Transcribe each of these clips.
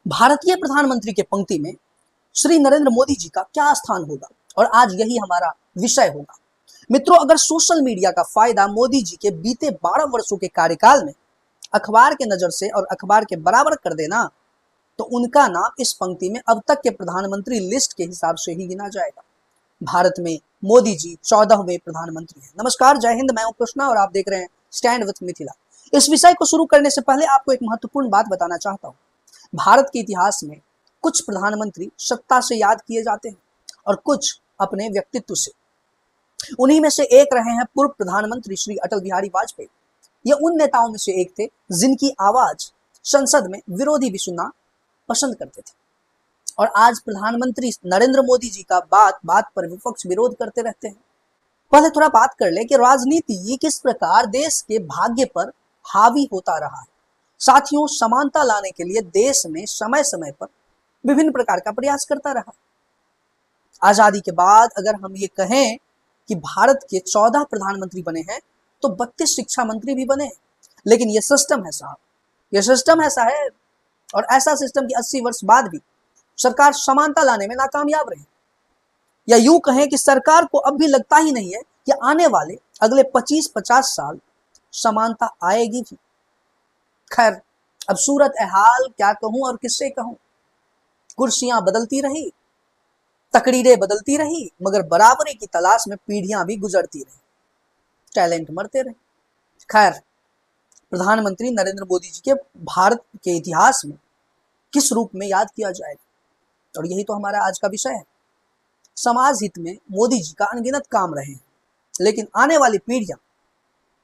भारतीय प्रधानमंत्री के पंक्ति में श्री नरेंद्र मोदी जी का क्या स्थान होगा, और आज यही हमारा विषय होगा। मित्रों, अगर सोशल मीडिया का फायदा मोदी जी के बीते 12 वर्षों के कार्यकाल में अखबार के नजर से और अखबार के बराबर कर देना, तो उनका नाम इस पंक्ति में अब तक के प्रधानमंत्री लिस्ट के हिसाब से ही गिना जाएगा। भारत में मोदी जी 14वें प्रधानमंत्री हैं। नमस्कार, जय हिंद। मैं हूं कृष्णा और आप देख रहे हैं स्टैंड विथ मिथिला। इस विषय को शुरू करने से पहले आपको एक महत्वपूर्ण बात बताना चाहता हूं। भारत के इतिहास में कुछ प्रधानमंत्री सत्ता से याद किए जाते हैं और कुछ अपने व्यक्तित्व से। उन्हीं में से एक रहे हैं पूर्व प्रधानमंत्री श्री अटल बिहारी वाजपेयी। ये उन नेताओं में से एक थे जिनकी आवाज संसद में विरोधी भी सुनना पसंद करते थे, और आज प्रधानमंत्री नरेंद्र मोदी जी का बात बात पर विपक्ष विरोध करते रहते हैं। पहले थोड़ा बात कर ले कि राजनीति किस प्रकार देश के भाग्य पर हावी होता रहा है। साथियों, समानता लाने के लिए देश में समय समय पर विभिन्न प्रकार का प्रयास करता रहा। आजादी के बाद अगर हम ये कहें कि भारत के 14 प्रधानमंत्री बने हैं, तो 32 शिक्षा मंत्री भी बने हैं। लेकिन ये सिस्टम है साहब, ये सिस्टम ऐसा है, और ऐसा सिस्टम कि 80 वर्ष बाद भी सरकार समानता लाने में नाकामयाब रही। या यूं कहें कि सरकार को अब भी लगता ही नहीं है कि आने वाले अगले 25-50 साल समानता आएगी भी। खैर, अब सूरत हाल क्या कहूं और किससे कहूं। कुर्सियां बदलती रही, तकरीरें बदलती रही, मगर बराबरी की तलाश में पीढ़ियां भी गुजरती रही, टैलेंट मरते रहे। खैर, प्रधानमंत्री नरेंद्र मोदी जी के भारत के इतिहास में किस रूप में याद किया जाएगा, और यही तो हमारा आज का विषय है। समाज हित में मोदी जी का अनगिनत काम रहे हैं, लेकिन आने वाली पीढ़ियां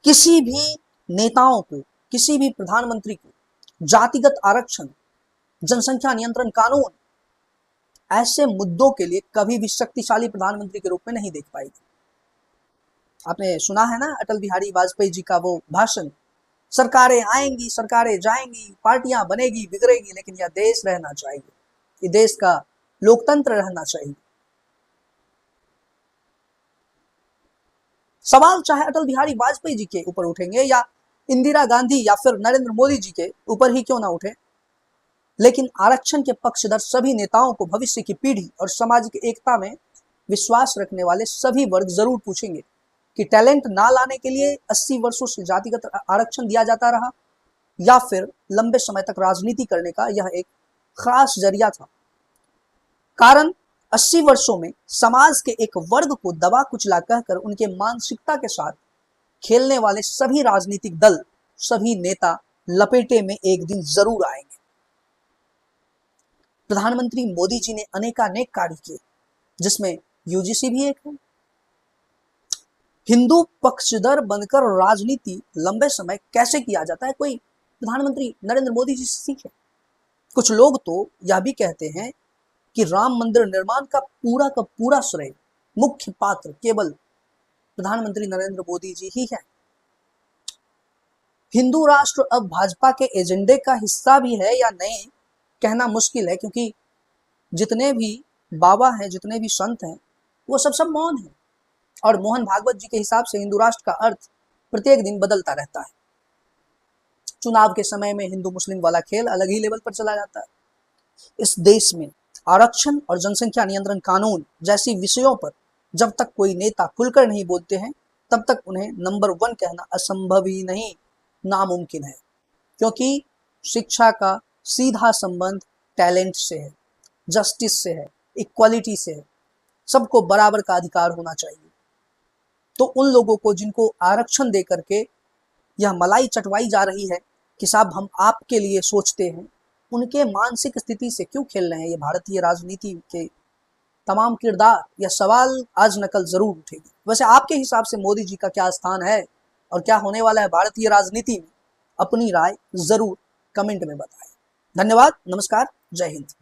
किसी भी नेताओं को, किसी भी प्रधानमंत्री को जातिगत आरक्षण, जनसंख्या नियंत्रण कानून, ऐसे मुद्दों के लिए कभी भी शक्तिशाली प्रधानमंत्री के रूप में नहीं देख पाएगी। आपने सुना है ना अटल बिहारी वाजपेयी जी का वो भाषण, सरकारें आएंगी, सरकारें जाएंगी, पार्टियां बनेगी, बिगड़ेगी, लेकिन यह देश रहना चाहिए, ये देश का लोकतंत्र रहना चाहिए। सवाल चाहे अटल बिहारी वाजपेयी जी के ऊपर उठेंगे या इंदिरा गांधी या फिर नरेंद्र मोदी जी के ऊपर ही क्यों ना उठे, लेकिन आरक्षण के पक्षधर सभी नेताओं को भविष्य की पीढ़ी और सामाजिक एकता में विश्वास रखने वाले सभी वर्ग जरूर पूछेंगे कि टैलेंट ना लाने के लिए 80 वर्षों से जातिगत आरक्षण दिया जाता रहा, या फिर लंबे समय तक राजनीति करने का यह एक खास जरिया था। कारण 80 वर्षों में समाज के एक वर्ग को दबा कुचला कहकर उनके मानसिकता के साथ खेलने वाले सभी राजनीतिक दल, सभी नेता लपेटे में एक दिन जरूर आएंगे। प्रधानमंत्री मोदी जी ने अनेकानेक कार्य किए, जिसमें यूजीसी भी एक है। हिंदू पक्षधर बनकर राजनीति लंबे समय कैसे किया जाता है, कोई प्रधानमंत्री नरेंद्र मोदी जी से सीखे। कुछ लोग तो यह भी कहते हैं कि राम मंदिर निर्माण का पूरा श्रेय, मुख्य पात्र केवल प्रधानमंत्री नरेंद्र मोदी जी ही है। हिंदू राष्ट्र अब भाजपा के एजेंडे का हिस्सा भी है या नहीं, कहना मुश्किल है, क्योंकि जितने भी बाबा हैं, जितने भी संत हैं, वो सब मौन हैं। और मोहन भागवत जी के हिसाब से हिंदू राष्ट्र का अर्थ प्रत्येक दिन बदलता रहता है। चुनाव के समय में हिंदू मुस्लिम वाला खेल अलग ही लेवल पर चला जाता है। इस देश में आरक्षण और जनसंख्या नियंत्रण कानून जैसी विषयों पर जब तक कोई नेता खुलकर नहीं बोलते हैं, तब तक उन्हें नंबर 1 कहना असंभव ही नहीं, नामुमकिन है। क्योंकि शिक्षा का सीधा संबंध टैलेंट से है, जस्टिस से है, इक्वालिटी से है। सबको बराबर का अधिकार होना चाहिए। तो उन लोगों को जिनको आरक्षण दे करके यह मलाई चटवाई जा रही है कि साहब हम आपके लिए सोचते हैं, उनके मानसिक स्थिति से क्यों खेल रहे हैं ये भारतीय राजनीति के तमाम किरदार? यह सवाल आज नकल जरूर उठेगी। वैसे आपके हिसाब से मोदी जी का क्या स्थान है और क्या होने वाला है भारतीय राजनीति में? अपनी राय जरूर कमेंट में बताएं। धन्यवाद, नमस्कार, जय हिंद।